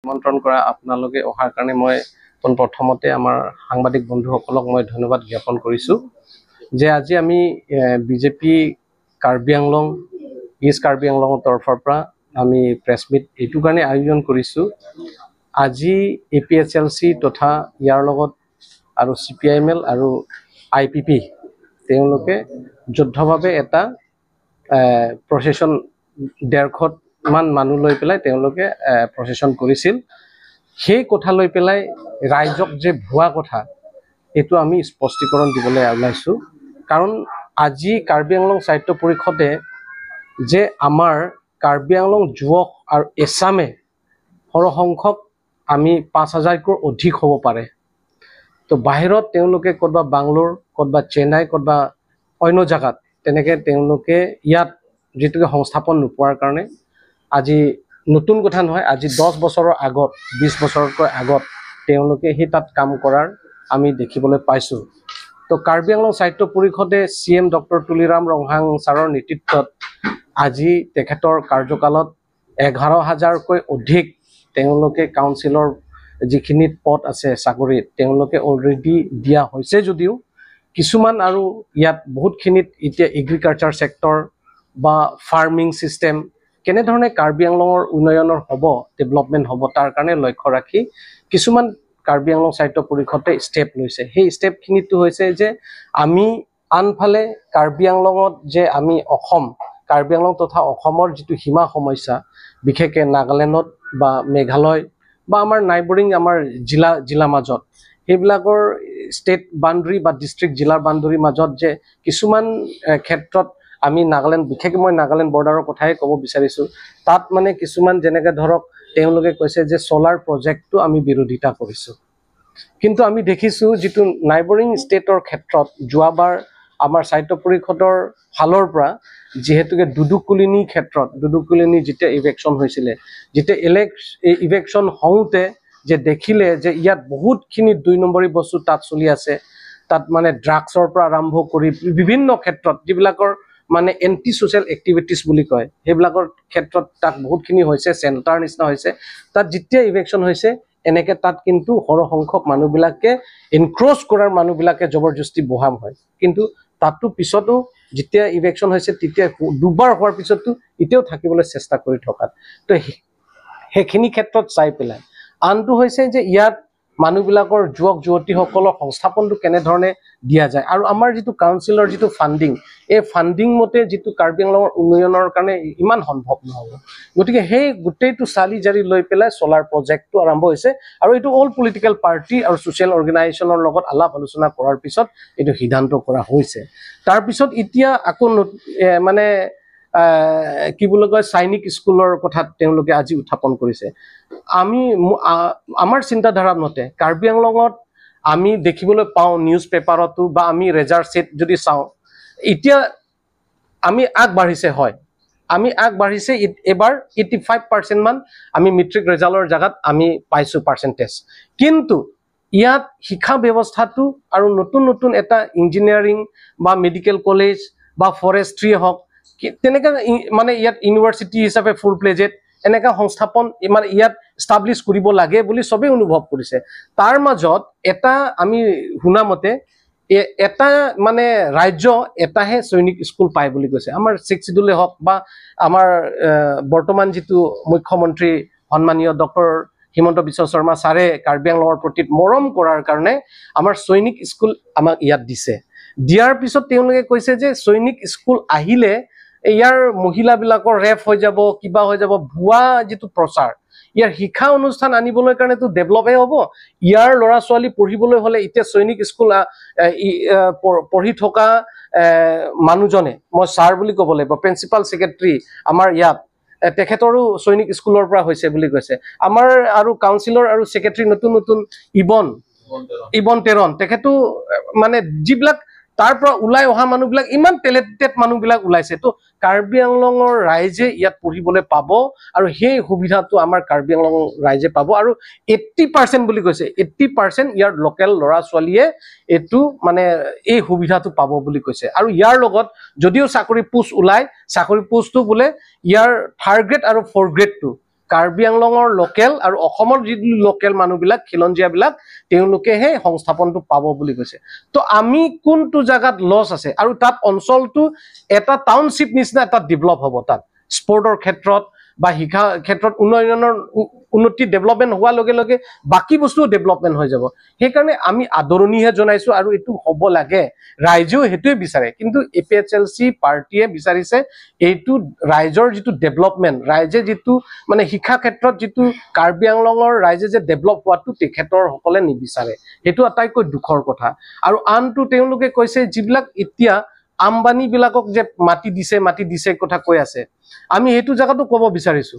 আমন্ত্ৰণ কৰা আপোনালোকে অহাৰ কাৰণে মই প্ৰথমতে আমাৰ সাংবাদিক বন্ধুসকলক মই ধন্যবাদ জ্ঞাপন কৰিছোঁ যে আজি আমি বিজেপি কাৰ্বি আংলং ইষ্ট কাৰ্বি আংলঙৰ তৰফৰ পৰা আমি প্ৰেছ মিট এইটো কাৰণে আয়োজন কৰিছোঁ। আজি APSLC তথা ইয়াৰ লগত আৰু CPIML আৰু IPP তেওঁলোকে যুদ্ধভাৱে এটা প্ৰচেছন 150 মান মানুহ লৈ পেলাই তেওঁলোকে প্ৰচেছন কৰিছিল। সেই কথা লৈ পেলাই ৰাইজক যে ভুৱা কথা এইটো আমি স্পষ্টীকৰণ দিবলৈ ওলাইছোঁ। কাৰণ আজি কাৰ্বি আংলং সাহিত্য পৰিষদে যে আমাৰ কাৰ্বি আংলং যুৱক আৰু এছামে সৰহসংখ্যক আমি 5000কৈ অধিক হ'ব পাৰে। তো বাহিৰত তেওঁলোকে ক'ৰবা বাংলোৰ ক'ৰবা চেন্নাই ক'ৰবা অন্য জাগাত তেনেকৈ তেওঁলোকে ইয়াত যেটোকে সংস্থাপন নোপোৱাৰ কাৰণে আজি নতুন কথা নহয়, আজি 10 বছৰৰ আগত 20 বছৰতকৈ আগত তেওঁলোকে সেই তাত কাম কৰাৰ আমি দেখিবলৈ পাইছোঁ। তো কাৰ্বি আংলং সাহিত্য পৰিষদে CM ডক্টৰ তুলিৰাম ৰংহাং ছাৰৰ নেতৃত্বত আজি তেখেতৰ কাৰ্যকালত 11,000কৈ অধিক তেওঁলোকে কাউন্সিলৰ যিখিনি পদ আছে চাকৰিত তেওঁলোকে অলৰেডি দিয়া হৈছে যদিও কিছুমান আৰু ইয়াত বহুতখিনিত এতিয়া এগ্ৰিকালচাৰ সেক্টৰ বা ফাৰ্মিং সিস্টেম কেনেধৰণে কাৰ্বি আংলঙৰ উন্নয়নৰ হ'ব ডেভেলপমেণ্ট হ'ব তাৰ কাৰণে লক্ষ্য ৰাখি কিছুমান কাৰ্বি আংলং সাহিত্য পৰিষদে ষ্টেপ লৈছে। সেই ষ্টেপখিনিটো হৈছে যে আমি আনফালে কাৰ্বি আংলঙত যে আমি অসম কাৰ্বি আংলং তথা অসমৰ যিটো সীমা সমস্যা বিশেষকৈ নাগালেণ্ডত বা মেঘালয় বা আমাৰ নাইবৰিং আমাৰ জিলা মাজত সেইবিলাকৰ ষ্টেট বাউণ্ডাৰী বা ডিষ্ট্ৰিক্ট জিলাৰ বাউণ্ডাৰীৰ মাজত যে কিছুমান ক্ষেত্ৰত আমি নাগালেণ্ড বিশেষকৈ মই নাগালেণ্ড বৰ্ডাৰৰ কথাই ক'ব বিচাৰিছোঁ। তাত মানে কিছুমান যেনেকৈ ধৰক তেওঁলোকে কৈছে যে চলাৰ প্ৰজেক্টটো আমি বিৰোধিতা কৰিছোঁ, কিন্তু আমি দেখিছোঁ যিটো নাইবৰিং ষ্টেটৰ ক্ষেত্ৰত যোৱাবাৰ আমাৰ সাহিত্য পৰিষদৰ ফালৰ পৰা যিহেতুকে দুদুকুলিনি ক্ষেত্ৰত দুদুকুলিনি যেতিয়া ইভেকশ্যন হৈছিলে যেতিয়া ইভেকশ্যন হওঁতে যে দেখিলে যে ইয়াত বহুতখিনি 2 নম্বৰী বস্তু তাত চলি আছে, তাত মানে ড্ৰাগছৰ পৰা আৰম্ভ কৰি বিভিন্ন ক্ষেত্ৰত যিবিলাকৰ মানে এণ্টি ছ'চিয়েল এক্টিভিটিছ বুলি কয় সেইবিলাকৰ ক্ষেত্ৰত তাত বহুতখিনি হৈছে, চেণ্টাৰ নিচিনা হৈছে। তাত যেতিয়া ইভেকশ্যন হৈছে এনেকৈ তাত কিন্তু সৰহসংখ্যক মানুহবিলাকে এনক্ৰ'চ কৰাৰ মানুহবিলাকে জবৰদস্তি বহাম হয়, কিন্তু তাতো পিছতো যেতিয়া ইভেকশ্যন হৈছে তেতিয়া দুবাৰ হোৱাৰ পিছতো এতিয়াও থাকিবলৈ চেষ্টা কৰি থকাত তো সেইখিনি ক্ষেত্ৰত চাই পেলাই আনটো হৈছে যে ইয়াত মানুহবিলাকৰ যুৱক যুৱতীসকলৰ সংস্থাপনটো কেনেধৰণে দিয়া যায় আৰু আমাৰ যিটো কাউন্সিলৰ যিটো ফাণ্ডিং এই ফাণ্ডিং মতে যিটো কাৰ্বি আংলঙৰ উন্নয়নৰ কাৰণে ইমান সম্ভৱ নহ'ব। গতিকে সেই গোটেইটো চালি জাৰি লৈ পেলাই চলাৰ প্ৰজেক্টটো আৰম্ভ হৈছে আৰু এইটো অল পলিটিকেল পাৰ্টি আৰু ছ'চিয়েল অৰ্গেনাইজেশ্যনৰ লগত আলাপ আলোচনা কৰাৰ পিছত এইটো সিদ্ধান্ত কৰা হৈছে। তাৰপিছত এতিয়া আকৌ মানে কি বুলি কয় সৈনিক স্কুলৰ কথাত তেওঁলোকে আজি উত্থাপন কৰিছে। আমাৰ চিন্তাধাৰা মতে কাৰ্বি আংলঙত আমি দেখিবলৈ পাওঁ নিউজ পেপাৰতো বা আমি ৰেজাল্ট ছেট যদি চাওঁ এতিয়া আমি আগবাঢ়িছে হয়, আমি আগবাঢ়িছে এবাৰ 85% মান আমি মেট্ৰিক ৰেজাল্টৰ জাগাত আমি পাইছোঁ পাৰ্চেণ্টেজ, কিন্তু ইয়াত শিক্ষা ব্যৱস্থাটো আৰু নতুন এটা ইঞ্জিনিয়াৰিং বা মেডিকেল কলেজ বা ফৰেষ্ট্ৰি হওক তেনেকৈ মানে ইয়াত ইউনিভাৰ্চিটি হিচাপে ফুল প্লেজেড এনেকা সংস্থাপন মানে ইয়াত ষ্টাব্লিছ কৰিব লাগে বুলি চবেই অনুভৱ কৰিছে। তাৰ মাজত এটা আমি শুনা মতে এটা মানে ৰাজ্য এটাহে সৈনিক স্কুল পায় বুলি কৈছে। আমাৰ 6th শিডিউলে হওক বা আমাৰ বৰ্তমান যিটো মুখ্যমন্ত্ৰী সন্মানীয় ডক্টৰ হিমন্ত বিশ্ব শৰ্মা ছাৰে কাৰ্বি আংলঙৰ প্ৰতি মৰম কৰাৰ কাৰণে আমাৰ সৈনিক স্কুল আমাক ইয়াত দিছে। দিয়াৰ পিছত তেওঁলোকে কৈছে যে সৈনিক স্কুল আহিলে ইয়াৰ মহিলাবিলাকৰ ৰেপ হৈ যাব কিবা হৈ যাব, ভুৱা যিটো প্ৰচাৰ ইয়াৰ শিক্ষা অনুষ্ঠান আনিবলৈ কাৰণেতো ডেভেলপহে হ'ব। ইয়াৰ ল'ৰা ছোৱালী পঢ়িবলৈ হ'লে এতিয়া সৈনিক স্কুল পঢ়ি থকা মানুহজনে মই ছাৰ বুলি ক'ব লাগিব প্ৰিন্সিপাল ছেক্ৰেটাৰী আমাৰ ইয়াত তেখেতৰো সৈনিক স্কুলৰ পৰা হৈছে বুলি কৈছে। আমাৰ আৰু কাউন্সিলৰ আৰু ছেক্ৰেটাৰী নতুন ইবন তেৰণ তেখেতো মানে যিবিলাক তাৰ পৰা ওলাই অহা মানুহবিলাক ইমান টেলেণ্টেড মানুহবিলাক ওলাইছে। তো কাৰ্বি আংলঙৰ ৰাইজে ইয়াত পঢ়িবলৈ পাব আৰু সেই সুবিধাটো আমাৰ কাৰ্বি আংলং ৰাইজে পাব আৰু 80% বুলি কৈছে 80% ইয়াৰ লোকেল ল'ৰা ছোৱালীয়ে এইটো মানে এই সুবিধাটো পাব বুলি কৈছে। আৰু ইয়াৰ লগত যদিও চাকৰি পোষ্ট ওলাই চাকৰি পোষ্টটো বোলে ইয়াৰ 3rd গ্ৰেড আৰু 4th গ্ৰেডটো কাৰ্বি আংলঙৰ লোকেল আৰু অসমৰ যি লোকেল মানুহবিলাক খিলঞ্জীয়াবিলাক তেওঁলোকেহে সংস্থাপনটো পাব বুলি কৈছে তো আমি কোনটো জায়গাত লছ আছে আৰু তাত অঞ্চলটো এটা টাউনশ্বিপ নিচিনা এটা ডেভেলপ হ'ব তাত স্পৰ্টৰ ক্ষেত্ৰত বা শিক্ষা ক্ষেত্ৰত উন্নতি ডেভেলপমেন্ট হোৱাৰ লগে লগে বাকি বস্তু ডেভেলপমেন্ট হৈ যাব সেইকাৰণে আমি আদৰণিহে জনাইছো আৰু এটো হ'ব লাগে ৰাইজেও হেতুৱে বিচাৰে কিন্তু এপিএচএলসি পাৰ্টিয়ে বিচাৰিছে এইটো ৰাইজৰ যেটো ডেভেলপমেন্ট ৰাইজে যেটো মানে শিক্ষা ক্ষেত্ৰত যেটো কাৰ্বি আংলঙৰ ৰাইজে যে ডেভেলপ হোৱাটো তেখেতৰ সকলে নিবিচাৰে হেতু আটাইকৈ দুখৰ কথা আৰু আনটো তেওঁলোকে কৈছে যিবিলাক এতিয়া আম্বানি বিলাকক যে মাটি দিছে কথা কৈ আছে আমি হেতু জায়গাটো ক'ব বিচাৰিছো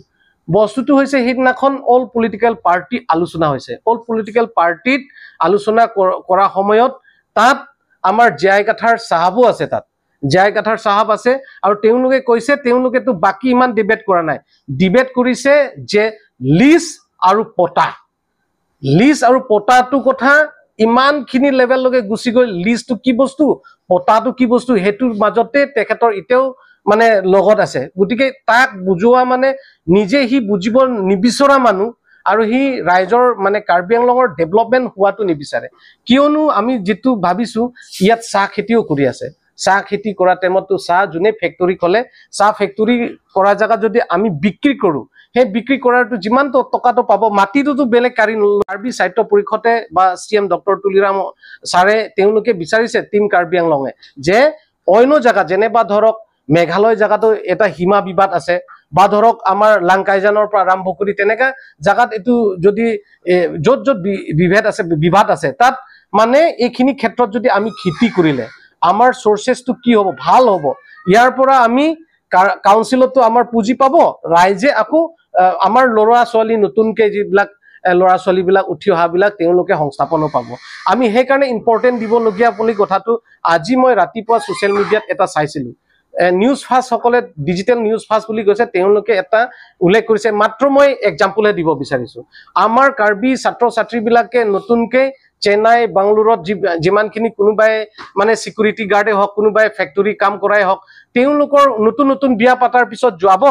বস্তুটো হৈছে হিতনাখন অল পলিটিক্যাল পাৰ্টি আলোচনা হৈছে অল পলিটিক্যাল পাৰ্টিত আলোচনা কৰা সময়ত তাত আমাৰ জয় কাঠাৰ সাহাবো আছে তাত জয় কাঠাৰ সাহাব আছে আৰু তেওঁলোকে কৈছে তেওঁলোকেটো বাকি ইমান ডিবেট কৰা নাই ডিবেট কৰিছে যে লিজ আৰু পটাটো কথা ইমান খিনি লেভেল লগে গুছি গৈ লিজটো কি বস্তু পটাটো কি বস্তু হেতুৰ মাজতে তেখেতৰ ইতেও মানে লগত আছে গতিকে তাক বুজোৱা মানে নিজে হি বুজিব নিবিচৰা মানুহ আৰু হি ৰাইজৰ মানে কাৰ্বি আংলঙৰ ডেভেলপমেন্ট হোৱাটো নিবিচাৰে কিয়নো আমি যেটো ভাবিছো ইয়াত চাহ খেতিও কৰি আছে চাহ খেতি কৰা টাইমতো চাহ জুনে ফেক্টৰী খলে চাহ ফেক্টৰী কৰা জায়গা যদি আমি বিক্ৰী কৰো হে বিক্ৰী কৰাটো যিমান টকাটো পাব মাটিটো বেলেগ কাৰি কাৰ্বি সাহিত্য পৰিষদে বা সিএম ডক্টৰ তুলিৰাম সাৰে তেওঁলোকে বিচাৰিছে টিম কাৰ্বি আংলঙে যে অন্য জায়গা যেনেবা ধৰক মেঘালয় জায়গাটো এটা হিমা বিবাদ আছে বা ধৰক আমাৰ লাংকাইজানৰ পৰা আৰম্ভ কৰি তেনেকা জায়গাত এটো যদি যত বিবাদ আছে তাত মানে এইখিনি ক্ষেত্ৰত যদি আমি খেতি কৰিলে আমাৰ সোৰ্সেসটো কি হ'ব ভাল হ'ব ইয়াৰ পৰা আমি কাউন্সিলতো আমাৰ পুঁজি পাব ৰাইজে আকৌ আমাৰ লৰা ছোৱালী নতুনকে যিবিলাক লৰা ছোৱালী বিলাক উঠি অহা বিলাক তেওঁলোকে সংস্থাপনো পাব আমি সেই কাৰণে ইম্পৰ্টেন্ট দিব লগিয়া বুলি কথাটো আজি মই ৰাতিপুৱা সোশ্যাল মিডিয়াত এটা চাইছিলো নিউজ ফাষ্ট সকলে ডিজিটেল নিউজ ফাষ্ট বুলি কৈছে তেওঁলোকে এটা উল্লেখ কৰিছে মাত্ৰ মই এক্সাম্পল দিব বিচাৰিছো আমাৰ কাৰ্বি ছাত্ৰ ছাত্ৰী বিলাকে নতুনকে চেন্নাই বাংগালোৰত যিমানখিনি কোনোবাই মানে সিকিউৰিটি গাৰ্ডে হক কোনোবাই ফেক্টৰী কাম কৰাই হক তেওঁলোকৰ নতুন বিয়া পাতাৰ পিছত যাব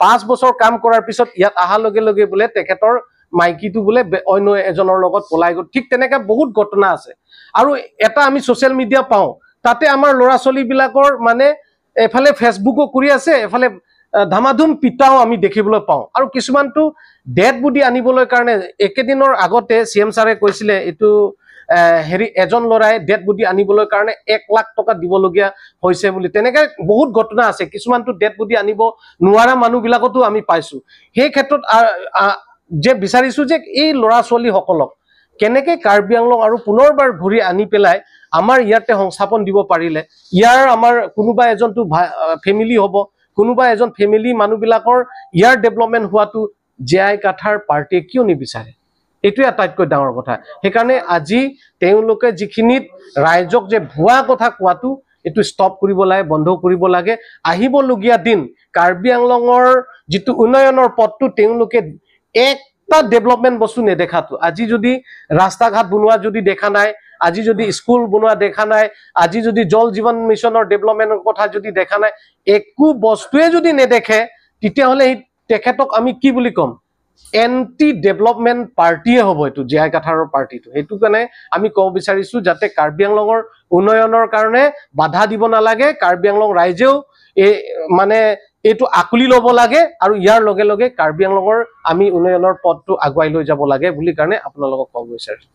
5 বছৰ কাম কৰাৰ পিছত ইয়াত আহা লগে লগে বুলে তেখেতৰ মাইকিটো বুলে অন্য এজনৰ লগত পলাই গল ঠিক তেনেকা বহুত ঘটনা আছে আৰু এটা আমি সোশ্যাল মিডিয়া পাও তাতে আমাৰ লৰা ছোৱালী বিলাকৰ মানে এফালে ফেসবুকো কৰি আছে এফালে ধামাধুম পিতাও আমি দেখিবলৈ পাও আৰু কিছুমানটো ডেড বডি আনিবলৈ কাৰণে একেদিনৰ আগতে সিএম সাৰে কৈছিলে এটো হেৰি এজন লৰাই ডেড বডি আনিবলৈ কাৰণে 1 লাখ টকা দিবলগীয়া হৈছে বুলি তেনেকা বহুত ঘটনা আছে কিছুমানটো ডেড বডি আনিব নোৱাৰা মানুহ বিলাকতো আমি পাইছো সেই ক্ষেত্ৰত যে বিচাৰিছো যে এই লৰা ছোৱালী সকলক কেনেকে কাৰ্বি আংলং আৰু পুনৰবাৰ ঘূৰি আনি পেলাই আমাৰ ইয়াতে সংস্থাপন দিব পাৰিলে ইয়াৰ আমাৰ কোনোবা এজনটো ফেমিলি হ'ব কোনোবা এজন ফেমিলি মানুহবিলাকৰ ইয়াৰ ডেভেলপমেন্ট হোৱাটো জয় কাঠাৰ পাৰ্টি কিয় নিবিচাৰে এটো আটাইতকৈ ডাঙৰ কথা সেইকাৰণে আজি তেওঁলোকে যিখিনিত ৰাইজক যে ভুৱা কথা কোৱাটো এটো ষ্টপ কৰিব লাগে বন্ধ কৰিব লাগে আহিব লগিয়া দিন কাৰ্বি আংলঙৰ যেটো উন্নয়নৰ পথটো তেওঁলোকে একটা ডেভেলপমেন্ট বস্তু নেদেখাটো আজি যদি ৰাস্তা ঘাট বনোৱা যদি দেখা নাই আজি যদি স্কুল বনোৱা দেখা নাই আজি যদি জল জীবন মিশনৰ ডেভেলপমেন্টৰ কথা যদি দেখা নাই একো বস্তুৱে যদি নেদেখে তেতিয়া হলে তেখেতক আমি কি বুলি কম এন্টি ডেভেলপমেন্ট পাৰ্টিয়ে হ'ব এটো জয় কাঠাৰৰ পাৰ্টিটো হেতু কাৰণে আমি ক'ব বিচাৰিছো যাতে কাৰ্বি আংলঙৰ উন্নয়নৰ কাৰণে বাধা দিব নালাগে কাৰ্বি আংলং ৰাইজেও মানে এটো আকুলি লব লাগে আৰু ইয়াৰ লগে লগে কাৰ্বি আংলঙৰ আমি উন্নয়নৰ পথটো আগুৱাই লৈ যাব লাগে বুলি কাৰণে আপোনালোকক ক'ব বিচাৰিছো